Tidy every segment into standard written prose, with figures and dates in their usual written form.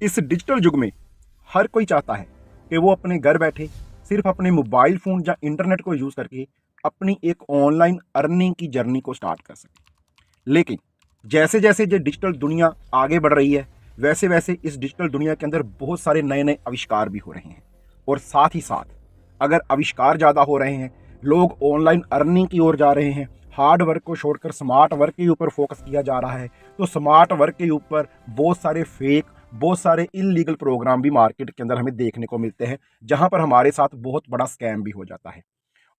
इस डिजिटल युग में हर कोई चाहता है कि वो अपने घर बैठे सिर्फ अपने मोबाइल फ़ोन या इंटरनेट को यूज़ करके अपनी एक ऑनलाइन अर्निंग की जर्नी को स्टार्ट कर सके। लेकिन जैसे जैसे ये डिजिटल दुनिया आगे बढ़ रही है, वैसे वैसे इस डिजिटल दुनिया के अंदर बहुत सारे नए नए आविष्कार भी हो रहे हैं। और साथ ही साथ अगर आविष्कार ज़्यादा हो रहे हैं, लोग ऑनलाइन अर्निंग की ओर जा रहे हैं, हार्ड वर्क को छोड़कर स्मार्ट वर्क के ऊपर फोकस किया जा रहा है, तो स्मार्ट वर्क के ऊपर बहुत सारे फेक, बहुत सारे इलीगल प्रोग्राम भी मार्केट के अंदर हमें देखने को मिलते हैं, जहां पर हमारे साथ बहुत बड़ा स्कैम भी हो जाता है।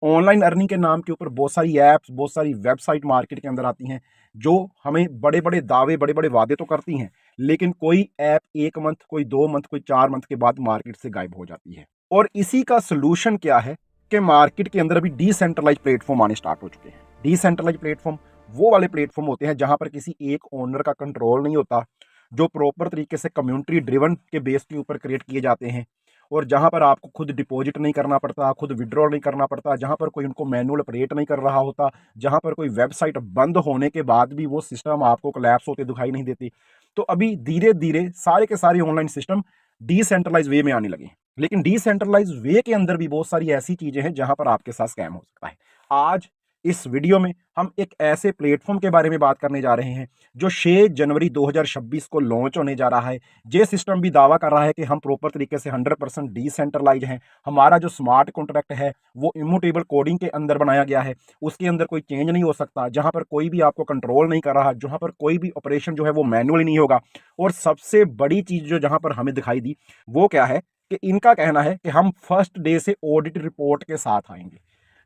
ऑनलाइन अर्निंग के नाम के ऊपर बहुत सारी ऐप्स, बहुत सारी वेबसाइट मार्केट के अंदर आती हैं, जो हमें बड़े बड़े दावे, बड़े बड़े वादे तो करती हैं, लेकिन कोई ऐप 1 मंथ, कोई 2 मंथ, कोई 4 मंथ के बाद मार्केट से गायब हो जाती है। और इसी का सोल्यूशन क्या है कि मार्केट के अंदर अभी डिसेंट्रलाइज प्लेटफॉर्म आने स्टार्ट हो चुके हैं। डिसेंट्रलाइज प्लेटफॉर्म वो वाले प्लेटफॉर्म होते हैं जहां पर किसी एक ओनर का कंट्रोल नहीं होता, जो प्रॉपर तरीके से कम्युनिटी ड्रिवन के बेस के ऊपर क्रिएट किए जाते हैं, और जहां पर आपको खुद डिपॉजिट नहीं करना पड़ता, खुद विड्रॉ नहीं करना पड़ता, जहां पर कोई उनको मैनुअल ऑपरेट नहीं कर रहा होता, जहां पर कोई वेबसाइट बंद होने के बाद भी वो सिस्टम आपको कोलैप्स होते दिखाई नहीं देती। तो अभी धीरे धीरे सारे के सारे ऑनलाइन सिस्टम डिसेंट्रलाइज वे में आने लगे हैं। लेकिन डिसेंट्रलाइज वे के अंदर भी बहुत सारी ऐसी चीजें हैं जहां पर आपके साथ स्कैम हो सकता है। आज इस वीडियो में हम एक ऐसे प्लेटफॉर्म के बारे में बात करने जा रहे हैं जो 6 जनवरी 2026 को लॉन्च होने जा रहा है। ये सिस्टम भी दावा कर रहा है कि हम प्रॉपर तरीके से 100% डिसेंट्रलाइज हैं। हमारा जो स्मार्ट कॉन्ट्रैक्ट है वो इम्यूटेबल कोडिंग के अंदर बनाया गया है, उसके अंदर कोई चेंज नहीं हो सकता, जहां पर कोई भी आपको कंट्रोल नहीं कर रहा, जहां पर कोई भी ऑपरेशन जो है वो मैनुअली नहीं होगा। और सबसे बड़ी चीज जो जहां पर हमें दिखाई दी वो क्या है कि इनका कहना है कि हम फर्स्ट डे से ऑडिट रिपोर्ट के साथ आएंगे।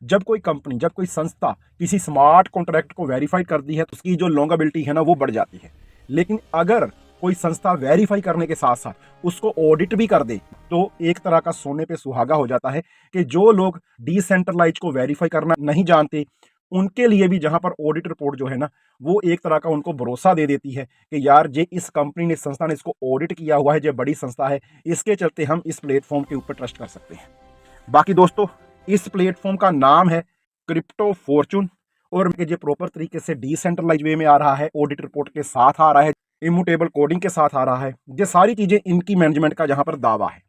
जब कोई कंपनी, जब कोई संस्था किसी स्मार्ट कॉन्ट्रैक्ट को वेरीफाई करती है तो उसकी जो लॉन्गेबिलिटी है ना वो बढ़ जाती है। लेकिन अगर कोई संस्था वेरीफाई करने के साथ साथ उसको ऑडिट भी कर दे तो एक तरह का सोने पे सुहागा हो जाता है कि जो लोग डिसेंट्रलाइज को वेरीफाई करना नहीं जानते, उनके लिए भी जहां पर ऑडिट रिपोर्ट जो है ना वो एक तरह का उनको भरोसा दे देती है कि यार ये इस कंपनी ने, संस्था ने इसको ऑडिट किया हुआ है, ये बड़ी संस्था है, इसके चलते हम इस प्लेटफॉर्म के ऊपर ट्रस्ट कर सकते हैं। बाकी दोस्तों, इस प्लेटफॉर्म का नाम है क्रिप्टो फॉर्चून, और ये प्रॉपर तरीके से डिसेंट्रलाइज वे में आ रहा है, ऑडिट रिपोर्ट के साथ आ रहा है, इम्यूटेबल कोडिंग के साथ आ रहा है। ये सारी चीजें इनकी मैनेजमेंट का जहां पर दावा है।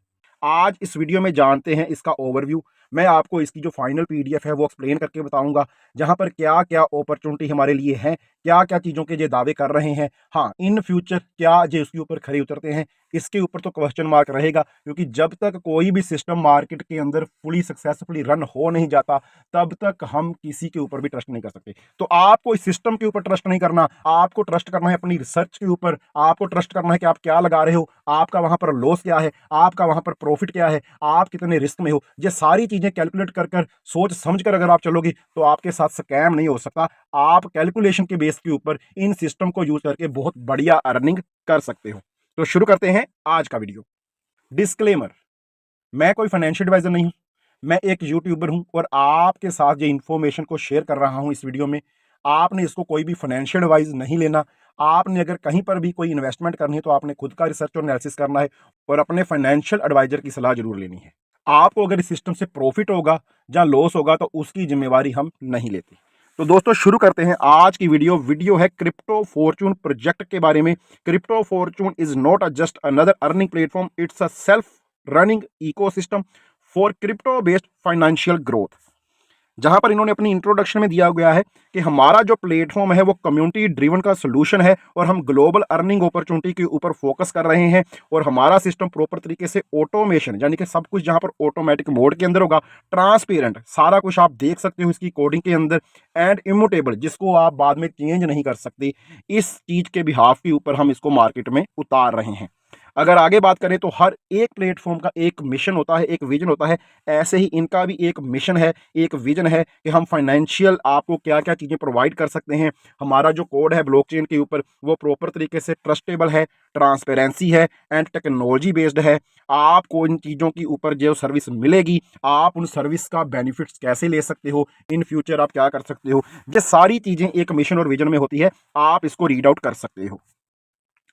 आज इस वीडियो में जानते हैं इसका ओवरव्यू। मैं आपको इसकी जो फाइनल पीडीएफ है वो एक्सप्लेन करके बताऊंगा, जहां पर क्या क्या अपॉर्चुनिटी हमारे लिए है, क्या क्या चीज़ों के ये दावे कर रहे हैं। हाँ, इन फ्यूचर क्या ये उसके ऊपर खरे उतरते हैं, इसके ऊपर तो क्वेश्चन मार्क रहेगा, क्योंकि जब तक कोई भी सिस्टम मार्केट के अंदर फुली सक्सेसफुली रन हो नहीं जाता तब तक हम किसी के ऊपर भी ट्रस्ट नहीं कर सकते। तो आपको इस सिस्टम के ऊपर ट्रस्ट नहीं करना, आपको ट्रस्ट करना है अपनी रिसर्च के ऊपर, आपको ट्रस्ट करना है कि आप क्या लगा रहे हो, आपका वहां पर लॉस क्या है, आपका वहां पर प्रॉफिट क्या है, आप कितने रिस्क में हो। ये सारी चीजें कैलकुलेट कर कर, सोच समझ कर अगर आप चलोगे तो आपके साथ स्कैम नहीं हो सकता। आप कैलकुलेशन के बेस के ऊपर इन सिस्टम को यूज करके बहुत बढ़िया अर्निंग कर सकते हो। तो शुरू करते हैं आज का वीडियो। डिस्क्लेमर, मैं कोई फाइनेंशियल एडवाइजर नहीं हूं, मैं एक यूट्यूबर हूं और आपके साथ ये इंफॉर्मेशन को शेयर कर रहा हूं इस वीडियो में। आपने इसको कोई भी फाइनेंशियल एडवाइस नहीं लेना। आपने अगर कहीं पर भी कोई इन्वेस्टमेंट करनी है तो आपने खुद का रिसर्च और एनालिसिस करना है और अपने फाइनेंशियल एडवाइजर की सलाह जरूर लेनी है। आपको अगर इस सिस्टम से प्रॉफिट होगा या लॉस होगा तो उसकी जिम्मेवारी हम नहीं लेते। तो दोस्तों शुरू करते हैं आज की वीडियो। वीडियो है क्रिप्टो फॉर्चून प्रोजेक्ट के बारे में। Crypto Fortune is not just another earning platform, it's a self running ecosystem for crypto based financial growth. जहां पर इन्होंने अपनी इंट्रोडक्शन में दिया गया है कि हमारा जो प्लेटफॉर्म है वो कम्युनिटी ड्रिवन का सोल्यूशन है और हम ग्लोबल अर्निंग अपॉर्चुनिटी के ऊपर फोकस कर रहे हैं। और हमारा सिस्टम प्रॉपर तरीके से ऑटोमेशन, यानी कि सब कुछ जहां पर ऑटोमेटिक मोड के अंदर होगा, ट्रांसपेरेंट, सारा कुछ आप देख सकते हो इसकी कोडिंग के अंदर, एंड इम्यूटेबल, जिसको आप बाद में चेंज नहीं कर सकते। इस चीज के बिहाफ के ऊपर हम इसको मार्केट में उतार रहे हैं। अगर आगे बात करें तो हर एक प्लेटफॉर्म का एक मिशन होता है, एक विजन होता है। ऐसे ही इनका भी एक मिशन है, एक विजन है कि हम फाइनेंशियल आपको क्या क्या चीज़ें प्रोवाइड कर सकते हैं। हमारा जो कोड है ब्लॉकचेन के ऊपर वो प्रॉपर तरीके से ट्रस्टेबल है, ट्रांसपेरेंसी है एंड टेक्नोलॉजी बेस्ड है। आपको इन चीज़ों के ऊपर जो सर्विस मिलेगी, आप उन सर्विस का बेनिफिट्स कैसे ले सकते हो, इन फ्यूचर आप क्या कर सकते हो, ये सारी चीज़ें एक मिशन और विजन में होती है। आप इसको रीड आउट कर सकते हो।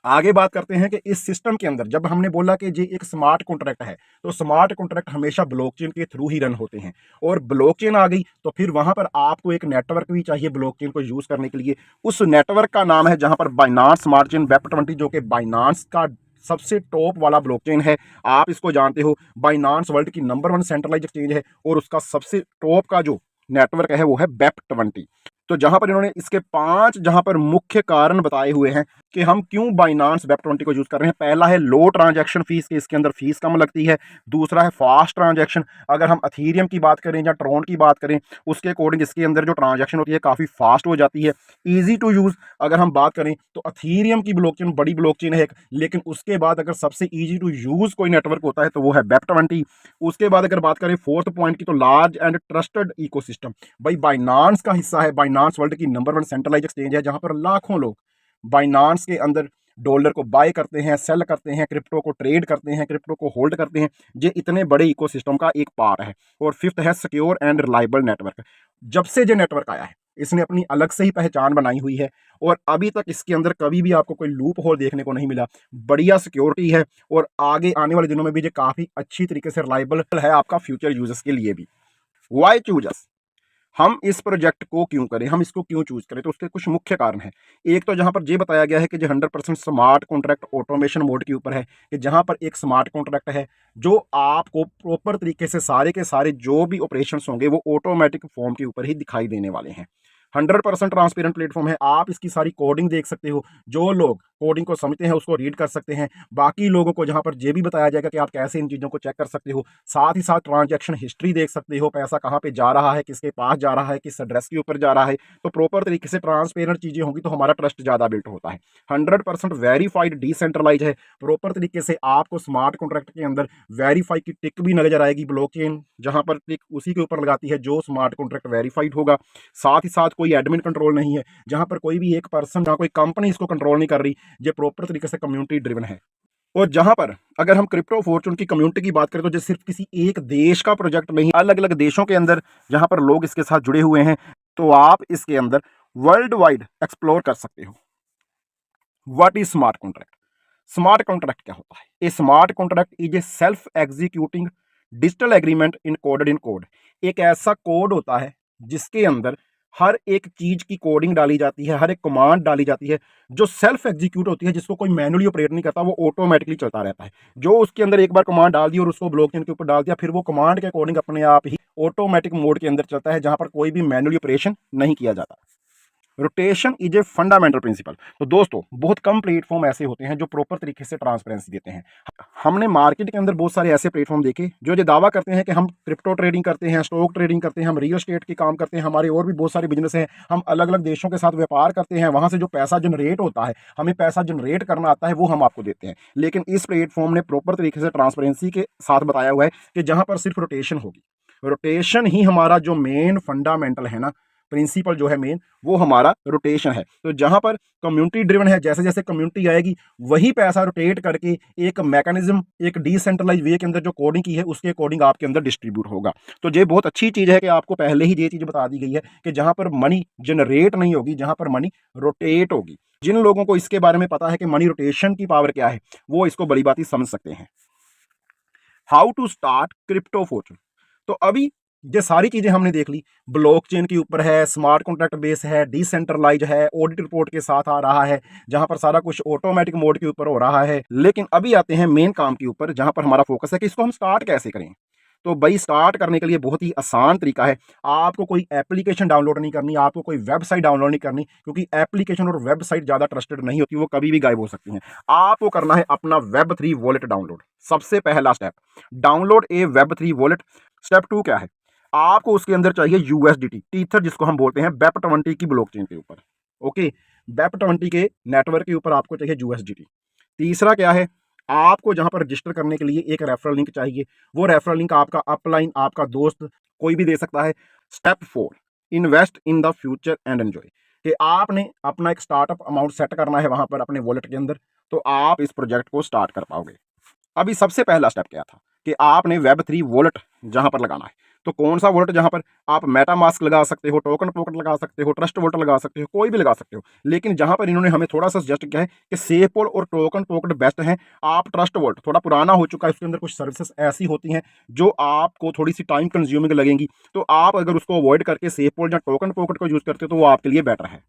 आगे बात करते हैं कि इस सिस्टम के अंदर जब हमने बोला कि ये एक स्मार्ट कॉन्ट्रैक्ट है, तो स्मार्ट कॉन्ट्रैक्ट हमेशा ब्लॉकचेन के थ्रू ही रन होते हैं। और ब्लॉकचेन आ गई तो फिर वहां पर आपको एक नेटवर्क भी चाहिए ब्लॉकचेन को यूज करने के लिए। उस नेटवर्क का नाम है जहां पर बाइनांस स्मार्ट चेन वेब 20, जो कि बाइनांस का सबसे टॉप वाला ब्लॉकचेन है, आप इसको जानते हो। बाइनांस वर्ल्ड की नंबर 1 सेंट्रलाइज एक्सचेंज है और उसका सबसे टॉप का जो नेटवर्क है वो है BEP20। तो जहां पर इन्होंने इसके 5 जहां पर मुख्य कारण बताए हुए हैं कि हम क्यों बाइनांस BEP20 को यूज कर रहे हैं। पहला है लो ट्रांजैक्शन फीस, कि इसके अंदर फीस कम लगती है। दूसरा है फास्ट ट्रांजैक्शन, अगर हम अथीरियम की बात करें या ट्रॉन की बात करें उसके अकॉर्डिंग इसके अंदर जो ट्रांजैक्शन होती है काफी फास्ट हो जाती है। ईजी टू यूज अगर हम बात करें तो अथीरियम की ब्लॉकचेन बड़ी ब्लॉकचेन है, लेकिन उसके बाद अगर सबसे ईजी टू यूज कोई नेटवर्क होता है तो वो है BEP20। उसके बाद अगर बात करें फोर्थ पॉइंट की, तो लार्ज एंड ट्रस्टेड इकोसिस्टम। भाई बाइनांस का हिस्सा है, बाइनांस वर्ल्ड की नंबर 1 सेंट्रलाइज एक्सचेंज है जहां पर लाखों लोग बाइनांस के अंदर डॉलर को बाय करते हैं, सेल करते हैं, क्रिप्टो को ट्रेड करते हैं, क्रिप्टो को होल्ड करते हैं। ये इतने बड़े इकोसिस्टम का एक पार्ट है। और फिफ्थ है सिक्योर एंड रिलायबल नेटवर्क। जब से ये नेटवर्क आया है इसने अपनी अलग से ही पहचान बनाई हुई है और अभी तक इसके अंदर कभी भी आपको कोई लूप होल देखने को नहीं मिला। बढ़िया सिक्योरिटी है और आगे आने वाले दिनों में भी ये काफी अच्छी तरीके से रिलायबल है आपका फ्यूचर यूजर्स के लिए भी। वाई चूजर्स, हम इस प्रोजेक्ट को क्यों करें, हम इसको क्यों चूज करें, तो उसके कुछ मुख्य कारण हैं। एक तो जहां पर ये बताया गया है कि जो 100% स्मार्ट कॉन्ट्रैक्ट ऑटोमेशन मोड के ऊपर है, कि जहां पर एक स्मार्ट कॉन्ट्रैक्ट है जो आपको प्रॉपर तरीके से सारे के सारे जो भी ऑपरेशंस होंगे वो ऑटोमेटिक फॉर्म के ऊपर ही दिखाई देने वाले हैं। 100% ट्रांसपेरेंट प्लेटफॉर्म है, आप इसकी सारी कोडिंग देख सकते हो। जो लोग कोडिंग को समझते हैं उसको रीड कर सकते हैं, बाकी लोगों को जहां पर ये भी बताया जाएगा कि आप कैसे इन चीज़ों को चेक कर सकते हो। साथ ही साथ ट्रांजैक्शन हिस्ट्री देख सकते हो, पैसा कहाँ पे जा रहा है, किसके पास जा रहा है, किस एड्रेस के ऊपर जा रहा है। तो प्रॉपर तरीके से ट्रांसपेरेंट चीज़ें होंगी तो हमारा ट्रस्ट ज़्यादा बिल्ट होता है। 100% वेरीफाइड डिसेंट्रलाइज है, प्रॉपर तरीके से आपको स्मार्ट कॉन्ट्रैक्ट के अंदर वेरीफाई की टिक भी नजर आएगी। ब्लॉकचेन जहां पर टिक उसी के ऊपर लगाती है जो स्मार्ट कॉन्ट्रैक्ट वेरीफाइड होगा। साथ ही साथ कोई एडमिन कंट्रोल नहीं है, जहां पर कोई भी एक पर्सन, जहां कोई कंपनी इसको कंट्रोल नहीं कर रही। ये प्रॉपर तरीके से कम्युनिटी ड्रिवन है। और जहां पर अगर हम क्रिप्टो फॉर्चून की कम्युनिटी की बात करें तो ये सिर्फ किसी एक देश का प्रोजेक्ट नहीं, अलग अलग देशों के अंदर जहां पर लोग इसके साथ जुड़े हुए हैं, तो आप इसके अंदर वर्ल्ड वाइड एक्सप्लोर कर सकते हो। What is smart contract? Smart contract क्या होता है? A smart contract is a self executing digital agreement in code. एक ऐसा कोड होता है जिसके अंदर हर एक चीज की कोडिंग डाली जाती है, हर एक कमांड डाली जाती है जो सेल्फ एग्जीक्यूट होती है, जिसको कोई मैनुअली ऑपरेट नहीं करता, वो ऑटोमेटिकली चलता रहता है। जो उसके अंदर एक बार कमांड डाल दी और उसको ब्लॉकचेन के ऊपर डाल दिया, फिर वो कमांड के अकॉर्डिंग अपने आप ही ऑटोमेटिक मोड के अंदर चलता है, जहां पर कोई भी मैनुअली ऑपरेशन नहीं किया जाता। Rotation is a fundamental principle. तो दोस्तों बहुत कम प्लेटफॉर्म ऐसे होते हैं जो प्रॉपर तरीके से ट्रांसपेरेंसी देते हैं। हमने मार्केट के अंदर बहुत सारे ऐसे प्लेटफॉर्म देखे जो ये दावा करते हैं कि हम क्रिप्टो ट्रेडिंग करते हैं, स्टॉक ट्रेडिंग करते हैं, हम रियल एस्टेट के काम करते हैं, हमारे और भी बहुत सारे बिजनेस हैं, हम अलग अलग देशों के साथ व्यापार करते हैं, वहां से जो पैसा जनरेट होता है, हमें पैसा जनरेट करना आता है, वो हम आपको देते हैं। लेकिन इस प्लेटफॉर्म ने प्रॉपर तरीके से ट्रांसपेरेंसी के साथ बताया हुआ है कि जहां पर सिर्फ रोटेशन होगी, रोटेशन ही हमारा जो मेन फंडामेंटल है ना, प्रिंसिपल जो है मेन, वो हमारा रोटेशन है। तो जहां पर कम्युनिटी ड्रिवन है, जैसे जैसे कम्युनिटी आएगी वही पैसा रोटेट करके एक मैकेनिज्म, एक डिसेंट्रलाइज वे के अंदर जो कोडिंग की है उसके अकॉर्डिंग आपके अंदर डिस्ट्रीब्यूट होगा। तो ये बहुत अच्छी चीज है कि आपको पहले ही ये चीज बता दी गई है कि जहां पर मनी जनरेट नहीं होगी, जहां पर मनी रोटेट होगी। जिन लोगों को इसके बारे में पता है कि मनी रोटेशन की पावर क्या है, वो इसको बड़ी बात ही समझ सकते हैं। How to start crypto fortune. तो अभी ये सारी चीजें हमने देख ली, ब्लॉकचेन के ऊपर है, स्मार्ट कॉन्ट्रैक्ट बेस है, डिसेंट्रलाइज है, ऑडिट रिपोर्ट के साथ आ रहा है, जहां पर सारा कुछ ऑटोमेटिक मोड के ऊपर हो रहा है। लेकिन अभी आते हैं मेन काम के ऊपर, जहां पर हमारा फोकस है कि इसको हम स्टार्ट कैसे करें। तो भाई स्टार्ट करने के लिए बहुत ही आसान तरीका है। आपको कोई एप्लीकेशन डाउनलोड नहीं करनी, आपको कोई वेबसाइट डाउनलोड नहीं करनी, क्योंकि एप्लीकेशन और वेबसाइट ज्यादा ट्रस्टेड नहीं होती, वो कभी भी गायब हो सकती हैं। आपको करना है अपना Web3 वॉलेट डाउनलोड। सबसे पहला स्टेप, डाउनलोड ए Web3 वॉलेट। स्टेप 2 क्या है? आपको उसके अंदर चाहिए USDT टीथर, जिसको हम बोलते हैं BEP20 की ब्लॉकचेन के ऊपर। ओके, BEP20 के नेटवर्क के ऊपर आपको चाहिए USDT। तीसरा क्या है? आपको जहां पर रजिस्टर करने के लिए एक रेफरल लिंक चाहिए। वो रेफरल लिंक आपका अपलाइन, आपका दोस्त कोई भी दे सकता है। Step 4, invest in the future and enjoy. कि आपने अपना एक स्टार्टअप अमाउंट सेट करना है वहां पर अपने वॉलेट के अंदर, तो आप इस प्रोजेक्ट को स्टार्ट कर पाओगे। अभी सबसे पहला स्टेप क्या था कि आपने Web3 वॉलेट जहां पर लगाना है। तो कौन सा वॉलेट? जहां पर आप मेटामास्क लगा सकते हो, टोकन पॉकेट लगा सकते हो, ट्रस्ट वॉलेट लगा सकते हो, कोई भी लगा सकते हो। लेकिन जहां पर इन्होंने हमें थोड़ा सा सजेस्ट किया है कि सेफपोल और टोकन पॉकेट बेस्ट हैं। आप ट्रस्ट वॉलेट थोड़ा पुराना हो चुका है, उसके अंदर कुछ सर्विसेज ऐसी होती हैं जो आपको थोड़ी सी टाइम कंज्यूमिंग लगेंगी, तो आप अगर उसको अवॉइड करके सेफपोल या टोकन पॉकेट को यूज करते हो तो वो आपके लिए बेटर है।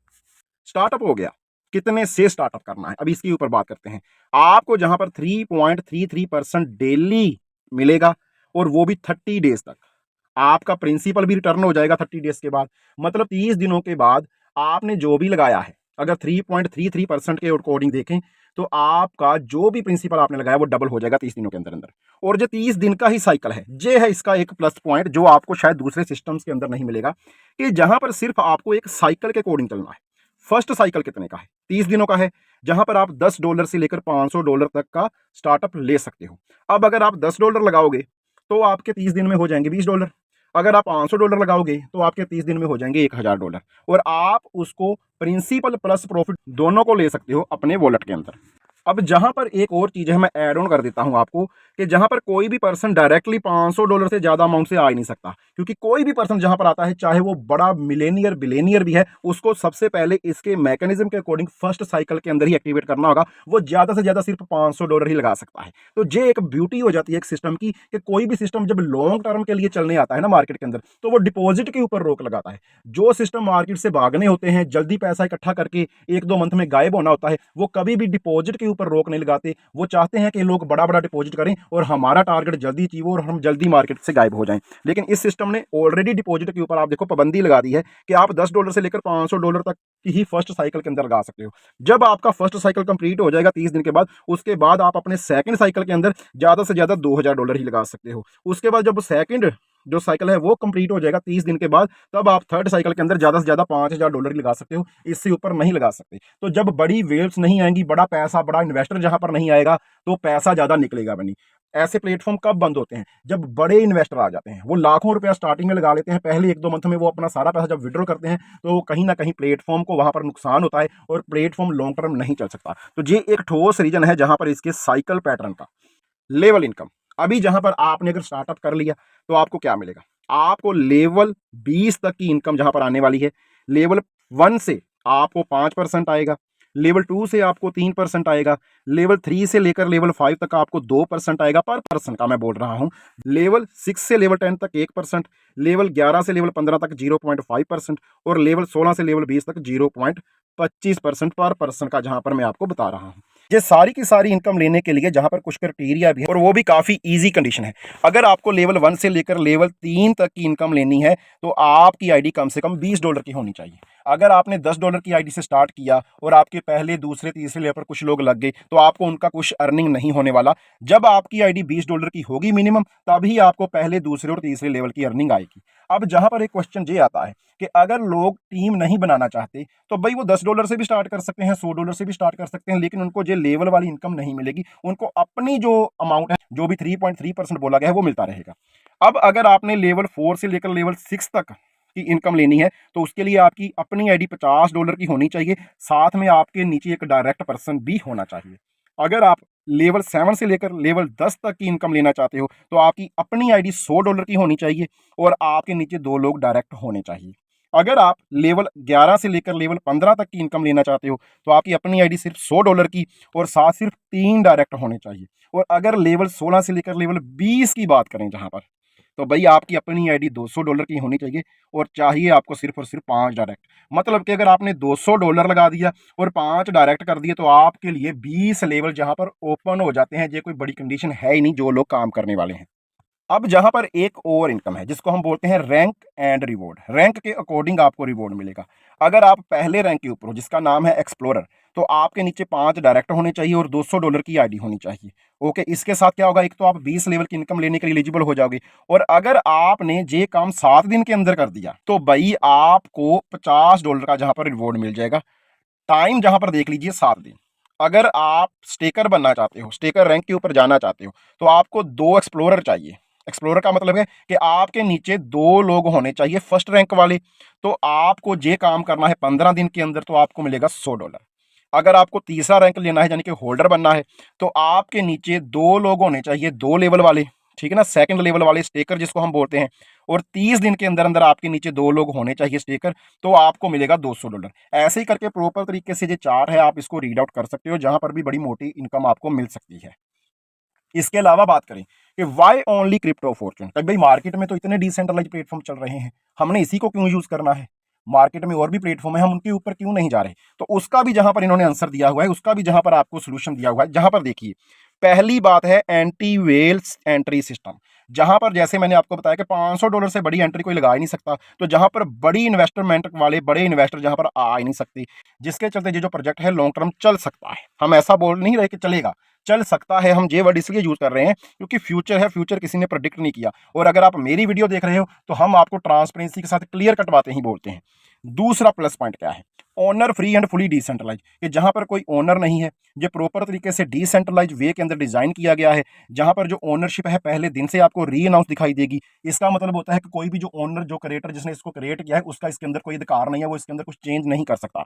स्टार्टअप हो गया, कितने से स्टार्टअप करना है, अभी इसके ऊपर बात करते हैं। आपको जहां पर 3.33% डेली मिलेगा और वो भी 30 डेज तक। आपका प्रिंसिपल भी रिटर्न हो जाएगा 30 डेज के बाद, मतलब 30 दिनों के बाद आपने जो भी लगाया है, अगर 3.33% के अकॉर्डिंग देखें तो आपका जो भी प्रिंसिपल आपने लगाया वो डबल हो जाएगा 30 दिनों के अंदर अंदर। और जो 30 दिन का ही साइकिल है, ये है इसका एक प्लस पॉइंट जो आपको शायद दूसरे सिस्टम्स के अंदर नहीं मिलेगा, कि जहां पर सिर्फ आपको एक साइकिल के अकॉर्डिंग चलना है। फर्स्ट साइकिल कितने का है? 30 दिनों का है, जहां पर आप $10 से लेकर $500 तक का स्टार्टअप ले सकते हो। अब अगर आप $10 लगाओगे तो आपके 30 दिन में हो जाएंगे $20। अगर आप $500 लगाओगे तो आपके 30 दिन में हो जाएंगे $1000, और आप उसको प्रिंसिपल प्लस प्रॉफिट दोनों को ले सकते हो अपने वॉलेट के अंदर। अब जहां पर एक और चीज है, मैं ऐड ऑन कर देता हूं आपको, कि जहां पर कोई भी पर्सन डायरेक्टली $500 से ज्यादा अमाउंट से आ ही नहीं सकता, क्योंकि कोई भी पर्सन जहां पर आता है, चाहे वो बड़ा मिलेनियर बिलेनियर भी है, उसको सबसे पहले इसके मैकेनिज्म के अकॉर्डिंग फर्स्ट साइकिल के अंदर ही एक्टिवेट करना होगा। वो ज्यादा से ज्यादा सिर्फ $500 ही लगा सकता है। तो ये एक ब्यूटी हो जाती है एक सिस्टम की, कि कोई भी सिस्टम जब लॉन्ग टर्म के लिए चलने आता है ना मार्केट के अंदर, तो वो डिपॉजिट के ऊपर रोक लगाता है। जो सिस्टम मार्केट से भागने होते हैं, जल्दी पैसा इकट्ठा करके 1-2 मंथ में गायब होना होता है, वो कभी भी डिपॉजिट के ऊपर रोक नहीं लगाते। वो चाहते हैं कि लोग बड़ा बड़ा डिपॉजिट करें और हमारा टारगेट जल्दी अचीव हो और हम जल्दी मार्केट से गायब हो जाएं। लेकिन इस सिस्टम ने ऑलरेडी डिपॉजिट के ऊपर आप देखो पाबंदी लगा दी है, कि आप $10 से लेकर $500 तक की ही फर्स्ट साइकिल के अंदर लगा सकते हो। जब आपका फर्स्ट साइकिल कंप्लीट हो जाएगा 30 दिन के बाद, उसके बाद आप अपने सेकंड साइकिल के अंदर ज्यादा से ज्यादा $2000 ही लगा सकते हो। उसके बाद जब सेकंड जो साइकिल है वो कंप्लीट हो जाएगा 30 दिन के बाद, तब आप थर्ड साइकिल के अंदर ज्यादा से ज्यादा $5000 ही लगा सकते हो, इससे ऊपर नहीं लगा सकते। तो जब बड़ी वेव्स नहीं आएंगी, बड़ा पैसा, बड़ा इन्वेस्टर जहां पर नहीं आएगा, तो पैसा ज्यादा निकलेगा बनी। ऐसे प्लेटफॉर्म कब बंद होते हैं? जब बड़े इन्वेस्टर आ जाते हैं, वो लाखों रुपया स्टार्टिंग में लगा लेते हैं, पहले 1-2 मंथ में वो अपना सारा पैसा जब विड्रॉ करते हैं, तो कहीं ना कहीं प्लेटफॉर्म को वहां पर नुकसान होता है और प्लेटफॉर्म लॉन्ग टर्म नहीं चल सकता। तो ये एक ठोस रीजन है जहां पर इसके साइकिल पैटर्न का। लेवल इनकम, अभी जहां पर आपने अगर स्टार्टअप कर लिया तो आपको क्या मिलेगा? आपको लेवल 20 तक की इनकम जहां पर आने वाली है। लेवल 1 से आपको 5% आएगा, लेवल 2 से आपको 3% आएगा, लेवल 3 से लेकर लेवल 5 तक आपको 2% आएगा पर पर्सन का मैं बोल रहा हूं। लेवल 6 से लेवल 10 तक 1%, लेवल 11 से लेवल 15 तक 0.5%, और लेवल 16 से लेवल 20 तक 0.25% पर पर्सन का जहां पर मैं आपको बता रहा हूं। ये सारी की सारी इनकम लेने के लिए जहां पर कुछ क्राइटेरिया भी है, और वो भी काफी इजी कंडीशन है। अगर आपको लेवल 1 से लेकर लेवल 3 तक की इनकम लेनी है, तो आपकी आईडी कम से कम $20 की होनी चाहिए। अगर आपने $10 की आईडी से स्टार्ट किया और आपके पहले दूसरे तीसरे लेवल पर कुछ लोग लग गए, तो आपको उनका कुछ अर्निंग नहीं होने वाला। जब आपकी आईडी $20 की होगी मिनिमम, तभी आपको पहले दूसरे और तीसरे लेवल की अर्निंग आएगी। अब जहां पर एक क्वेश्चन ये आता है कि अगर लोग टीम नहीं बनाना चाहते, तो भाई वो $10 से भी स्टार्ट कर सकते हैं, $100 से भी स्टार्ट कर सकते हैं, लेकिन उनको जो लेवल वाली इनकम नहीं मिलेगी। उनको अपनी जो अमाउंट है, जो भी 3.3% बोला गया है, वो मिलता रहेगा। अब अगर आपने लेवल 4 से लेकर लेवल 6 तक की इनकम लेनी है, तो उसके लिए आपकी अपनी आईडी $50 की होनी चाहिए, साथ में आपके नीचे एक डायरेक्ट पर्सन भी होना चाहिए। अगर आप लेवल 7 से लेकर लेवल 10 तक की इनकम लेना चाहते हो, तो आपकी अपनी आईडी $100 की होनी चाहिए और आपके नीचे 2 लोग डायरेक्ट होने चाहिए। अगर आप लेवल 11 से लेकर लेवल 15 तक की इनकम लेना चाहते हो, तो आपकी अपनी आईडी सिर्फ $100 की और साथ सिर्फ 3 डायरेक्ट होने चाहिए। और अगर लेवल 16 से लेकर लेवल 20 की बात करें जहां पर, तो भाई आपकी अपनी आईडी $200 की होनी चाहिए और चाहिए आपको सिर्फ और सिर्फ 5 डायरेक्ट। मतलब कि अगर आपने $200 लगा दिया और 5 डायरेक्ट कर दिए, तो आपके लिए 20 लेवल जहां पर ओपन हो जाते हैं। ये कोई बड़ी कंडीशन है ही नहीं जो लोग काम करने वाले हैं। अब जहां पर एक और इनकम है जिसको हम बोलते हैं रैंक एंड रिवॉर्ड। रैंक के अकॉर्डिंग आपको रिवॉर्ड मिलेगा। अगर आप पहले रैंक के ऊपर हो, जिसका नाम है एक्सप्लोरर, तो आपके नीचे 5 डायरेक्ट होने चाहिए और $200 की आईडी होनी चाहिए। ओके, इसके साथ क्या होगा? एक तो आप 20 लेवल की इनकम लेने के लिए एलिजिबल हो जाओगे, और अगर आपने ये काम 7 दिन के अंदर कर दिया, तो भाई आपको $50 का जहां पर रिवॉर्ड मिल जाएगा। टाइम जहां पर देख लीजिए, 7 दिन। अगर आप स्टेकर बनना चाहते हो, स्टेकर रैंक के ऊपर जाना चाहते हो, तो आपको 2 एक्सप्लोरर चाहिए। एक्सप्लोरर का मतलब है कि आपके नीचे 2 लोग होने चाहिए फर्स्ट रैंक वाले। तो आपको ये काम करना है 15 दिन के अंदर, तो आपको मिलेगा $100। अगर आपको तीसरा रैंक लेना है, यानी कि होल्डर बनना है, तो आपके नीचे 2 लोग होने चाहिए, 2 लेवल वाले, ठीक है ना, सेकंड लेवल वाले स्टेकर जिसको हम बोलते हैं। और 30 दिन के अंदर अंदर आपके नीचे 2 लोग होने चाहिए स्टेकर, तो आपको मिलेगा $200। ऐसे ही करके प्रॉपर तरीके से जो चार्ट है, आप इसको रीड आउट कर सकते हो, जहां पर भी बड़ी मोटी इनकम आपको मिल सकती है। इसके अलावा बात करें कि वाई ओनली क्रिप्टो फॉर्चून, तब भाई मार्केट में तो इतने डिसेंट्रलाइज प्लेटफॉर्म चल रहे हैं, हमने इसी को क्यों यूज करना है? मार्केट में और भी प्लेटफॉर्म है, हम उनके ऊपर क्यों नहीं जा रहे? तो उसका भी जहां पर इन्होंने आंसर दिया हुआ है, उसका भी जहां पर आपको सोल्यूशन दिया हुआ है। जहां पर देखिए, पहली बात है एंटी वेल्स एंट्री सिस्टम। जहां पर जैसे मैंने आपको बताया कि $500 से बड़ी एंट्री कोई लगा ही नहीं सकता, तो जहां पर बड़ी इन्वेस्टमेंट वाले बड़े इन्वेस्टर जहां पर आ ही नहीं सकते, जिसके चलते ये जो प्रोजेक्ट है लॉन्ग टर्म चल सकता है। हम ऐसा बोल नहीं रहे कि चलेगा, चल सकता है। हम ये वर्ड इसलिए यूज कर रहे हैं क्योंकि फ्यूचर है, फ्यूचर किसी ने प्रेडिक्ट नहीं किया। और अगर आप मेरी वीडियो देख रहे हो तो हम आपको ट्रांसपेरेंसी के साथ क्लियर कट बातें ही बोलते हैं। दूसरा प्लस पॉइंट क्या है? Owner free and fully decentralise, कि जहां पर कोई ओनर नहीं है, ये प्रॉपर तरीके से डिसेंट्रलाइज वे के अंदर डिजाइन किया गया है, जहां पर जो ओनरशिप है पहले दिन से आपको री अनाउंस दिखाई देगी। इसका मतलब होता है कि कोई भी जो ओनर, जो क्रिएटर, जिसने इसको क्रिएट किया है, उसका इसके अंदर कोई अधिकार नहीं है, वो इसके अंदर कुछ चेंज नहीं कर सकता।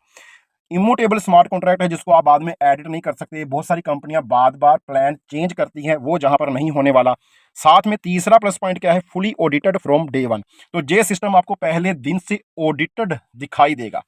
इमोटेबल स्मार्ट कॉन्ट्रैक्ट है, जिसको आप बाद में एडिट नहीं कर सकते। बहुत सारी कंपनियां बार बार प्लान चेंज करती हैं, वो जहां पर नहीं होने वाला। साथ में तीसरा प्लस पॉइंट क्या है? Fully audited from day one. तो ये सिस्टम आपको पहले दिन से ऑडिटेड दिखाई देगा।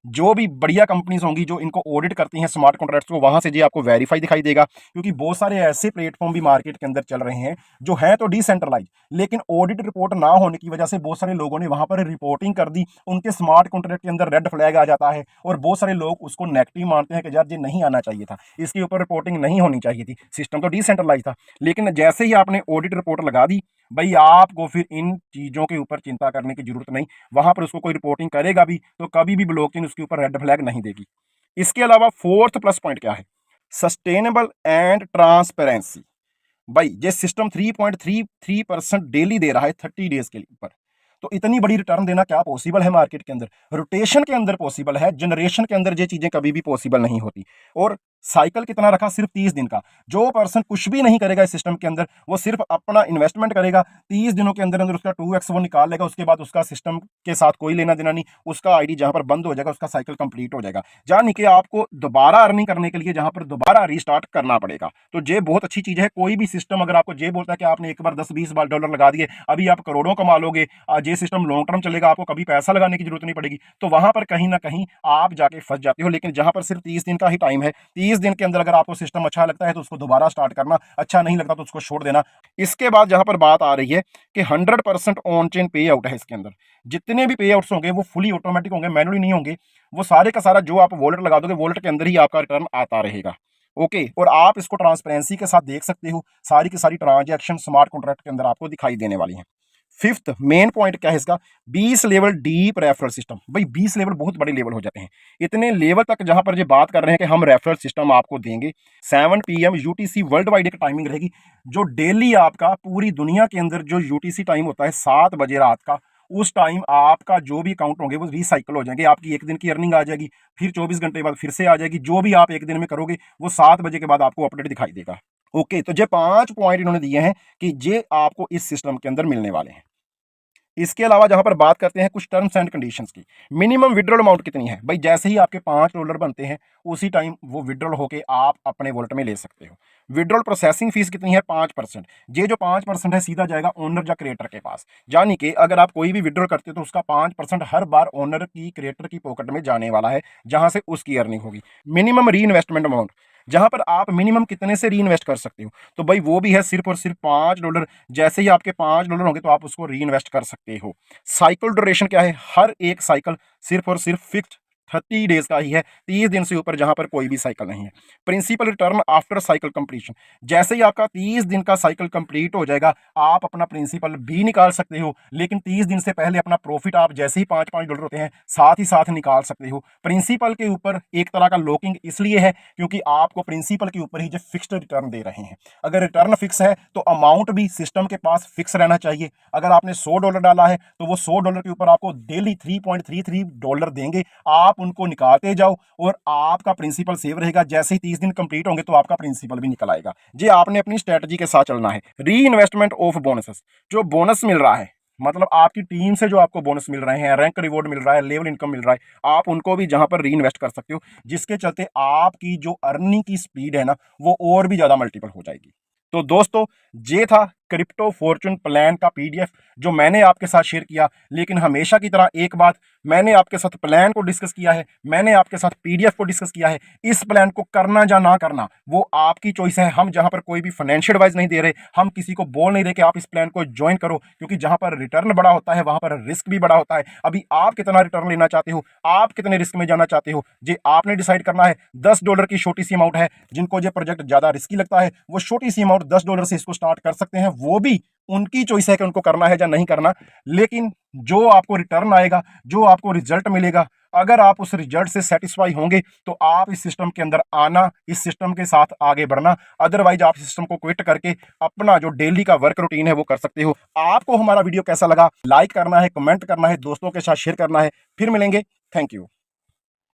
जो भी बढ़िया कंपनीज होंगी जो इनको ऑडिट करती हैं स्मार्ट कॉन्ट्रैक्ट्स को, वहां से जी आपको वेरीफाई दिखाई देगा। क्योंकि बहुत सारे ऐसे प्लेटफॉर्म भी मार्केट के अंदर चल रहे हैं जो है तो डिसेंट्रलाइज, लेकिन ऑडिट रिपोर्ट ना होने की वजह से बहुत सारे लोगों ने वहां पर रिपोर्टिंग कर दी, उनके स्मार्ट कॉन्ट्रैक्ट के अंदर रेड फ्लैग आ जाता है और बहुत सारे लोग उसको नेगेटिव मानते हैं कि यार ये नहीं आना चाहिए था, इसके ऊपर रिपोर्टिंग नहीं होनी चाहिए थी, सिस्टम तो डिसेंट्रलाइज था। लेकिन जैसे ही आपने ऑडिट रिपोर्ट लगा दी, भाई आपको फिर इन चीजों के ऊपर चिंता करने की जरूरत नहीं। वहां पर उसको कोई रिपोर्टिंग करेगा भी तो कभी भी ब्लॉकचेन उसके ऊपर रेड फ्लैग नहीं देगी। इसके अलावा फोर्थ प्लस पॉइंट क्या है? Sustainable and transparency. भाई ये सिस्टम 3.33% डेली दे रहा है 30 डेज के ऊपर। तो इतनी बड़ी रिटर्न देना क्या पॉसिबल है मार्केट के अंदर? रोटेशन के अंदर पॉसिबल है, जनरेशन के अंदर ये चीजें कभी भी पॉसिबल नहीं होती। और साइकिल कितना रखा? सिर्फ 30 दिन का। जो पर्सन कुछ भी नहीं करेगा इस सिस्टम के अंदर, वो सिर्फ अपना इन्वेस्टमेंट करेगा, 30 दिनों के अंदर अंदर उसका 2x वो निकाल लेगा। उसके बाद उसका सिस्टम के साथ कोई लेना देना नहीं, उसका आईडी जहां पर बंद हो जाएगा, उसका साइकिल कंप्लीट हो जाएगा। यानी कि आपको दोबारा अर्निंग करने के लिए जहां पर दोबारा रिस्टार्ट करना पड़ेगा। तो ये बहुत अच्छी चीज है। कोई भी सिस्टम अगर आपको ये बोलता है कि आपने एक बार 10-20 बार डॉलर लगा दिए, अभी आप करोड़ों कमा लोगे, आज ये सिस्टम लॉन्ग टर्म चलेगा, आपको कभी पैसा लगाने की जरूरत नहीं पड़ेगी, तो वहां पर कहीं ना कहीं आप जाके फंस जाते हो। लेकिन जहां पर सिर्फ 30 दिन का ही टाइम है, 30 दिन के अंदर अगर आपको सिस्टम अच्छा लगता है तो उसको दोबारा स्टार्ट करना, अच्छा नहीं लगता तो उसको छोड़ देना। इसके बाद जहां पर बात आ रही है कि 100% ऑन चेन पे आउट है इसके अंदर। जितने भी पे आउट्स होंगे वो फुली ऑटोमेटिक होंगे, मैनुअली नहीं होंगे। वो सारे का सारा जो आप वॉलेट लगा दोगे, वॉलेट के अंदर ही आपका रिटर्न आता रहेगा। ओके, और आप इसको ट्रांसपेरेंसी के साथ देख सकते हो, सारी की सारी ट्रांजैक्शन स्मार्ट कॉन्ट्रैक्ट के अंदर आपको दिखाई देने वाली हैं। फिफ्थ मेन पॉइंट क्या है इसका? 20 लेवल डीप रेफरल सिस्टम। भाई 20 लेवल बहुत बड़े लेवल हो जाते हैं। इतने लेवल तक जहां पर ये बात कर रहे हैं कि हम रेफरल सिस्टम आपको देंगे। 7 PM UTC वर्ल्ड वाइड एक टाइमिंग रहेगी, जो डेली आपका पूरी दुनिया के अंदर जो UTC टाइम होता है 7 बजे रात का, उस टाइम आपका जो भी अकाउंट होंगे वो रिसाइकिल हो जाएंगे। आपकी एक दिन की अर्निंग आ जाएगी, फिर 24 घंटे बाद फिर से आ जाएगी। जो भी आप एक दिन में करोगे वो 7 बजे के बाद आपको अपडेट दिखाई देगा। ओके, तो ये 5 पॉइंट इन्होंने दिए हैं कि ये आपको इस सिस्टम के अंदर मिलने वाले हैं। इसके अलावा जहां पर बात करते हैं कुछ टर्म्स एंड कंडीशंस की। मिनिमम विड्रॉल अमाउंट कितनी है? भाई जैसे ही आपके $5 बनते हैं, उसी टाइम वो विड्रॉल होके आप अपने वॉलेट में ले सकते हो। विड्रॉल प्रोसेसिंग फीस कितनी है? 5%। ये जो 5% है सीधा जाएगा ओनर या क्रिएटर के पास। यानी कि अगर आप कोई भी विड्रॉल करते हो तो उसका 5% हर बार ओनर की, क्रिएटर की पॉकेट में जाने वाला है, जहां से उसकी अर्निंग होगी। मिनिमम री इन्वेस्टमेंट अमाउंट, जहां पर आप मिनिमम कितने से री इन्वेस्ट कर सकते हो, तो भाई वो भी है सिर्फ और सिर्फ $5। जैसे ही आपके $5 होंगे तो आप उसको री इन्वेस्ट कर सकते हो। साइकिल ड्यूरेशन क्या है? हर एक साइकिल सिर्फ और सिर्फ फिक्स्ड 30 डेज का ही है, 30 दिन से ऊपर जहां पर कोई भी साइकिल नहीं है। Principal return after cycle completion, जैसे ही आपका 30 दिन का साइकिल कंप्लीट हो जाएगा, आप अपना प्रिंसिपल भी निकाल सकते हो। लेकिन 30 दिन से पहले अपना प्रॉफिट आप जैसे ही $5-5 होते हैं साथ ही साथ निकाल सकते हो। प्रिंसिपल के ऊपर एक तरह का लॉकिंग इसलिए है क्योंकि आपको प्रिंसिपल के ऊपर ही जो फिक्स्ड रिटर्न दे रहे हैं। अगर रिटर्न फिक्स है तो अमाउंट भी सिस्टम के पास फिक्स रहना चाहिए। अगर आपने $100 डाला है तो वो $100 के ऊपर आपको डेली $3.33 देंगे। आप उनको निकालते जाओ और आपका प्रिंसिपल सेव रहेगा। जैसे ही 30 दिन कंप्लीट होंगे तो आपका प्रिंसिपल भी निकल आएगा। ये आपने अपनी स्ट्रेटजी के साथ चलना है। री इन्वेस्टमेंट ऑफ बोनसेस, जो बोनस मिल रहा है, मतलब आपकी टीम से जो आपको बोनस मिल रहे हैं, रैंक रिवॉर्ड मिल रहा है, लेवल इनकम मिल रहा है, आप उनको भी जहां पर री इन्वेस्ट कर सकते हो, जिसके चलते आपकी जो अर्निंग की स्पीड है ना, वो और भी ज्यादा मल्टीपल हो जाएगी। तो दोस्तों, ये था क्रिप्टो फॉर्चून प्लान का पीडीएफ जो मैंने आपके साथ शेयर किया। लेकिन हमेशा की तरह एक बात, मैंने आपके साथ प्लान को डिस्कस किया है, मैंने आपके साथ पीडीएफ को डिस्कस किया है। इस प्लान को करना या ना करना वो आपकी चॉइस है। हम जहां पर कोई भी फाइनेंशियल एडवाइस नहीं दे रहे, हम किसी को बोल नहीं रहे कि आप इस प्लान को ज्वाइन करो, क्योंकि जहां पर रिटर्न बड़ा होता है वहां पर रिस्क भी बड़ा होता है। अभी आप कितना रिटर्न लेना चाहते हो, आप कितने रिस्क में जाना चाहते हो, ये आपने डिसाइड करना है। $10 की छोटी सी अमाउंट है, जिनको ये प्रोजेक्ट ज्यादा रिस्की लगता है वो छोटी सी अमाउंट $10 से इसको स्टार्ट कर सकते हैं। वो भी उनकी चॉइस है कि उनको करना है या नहीं करना। लेकिन जो आपको रिटर्न आएगा, जो आपको रिजल्ट मिलेगा, अगर आप उस रिजल्ट से सेटिस्फाई होंगे तो आप इस सिस्टम के अंदर आना, इस सिस्टम के साथ आगे बढ़ना। अदरवाइज आप सिस्टम को क्विट करके अपना जो डेली का वर्क रूटीन है वो कर सकते हो। आपको हमारा वीडियो कैसा लगा, लाइक करना है, कमेंट करना है, दोस्तों के साथ शेयर करना है। फिर मिलेंगे। Thank you.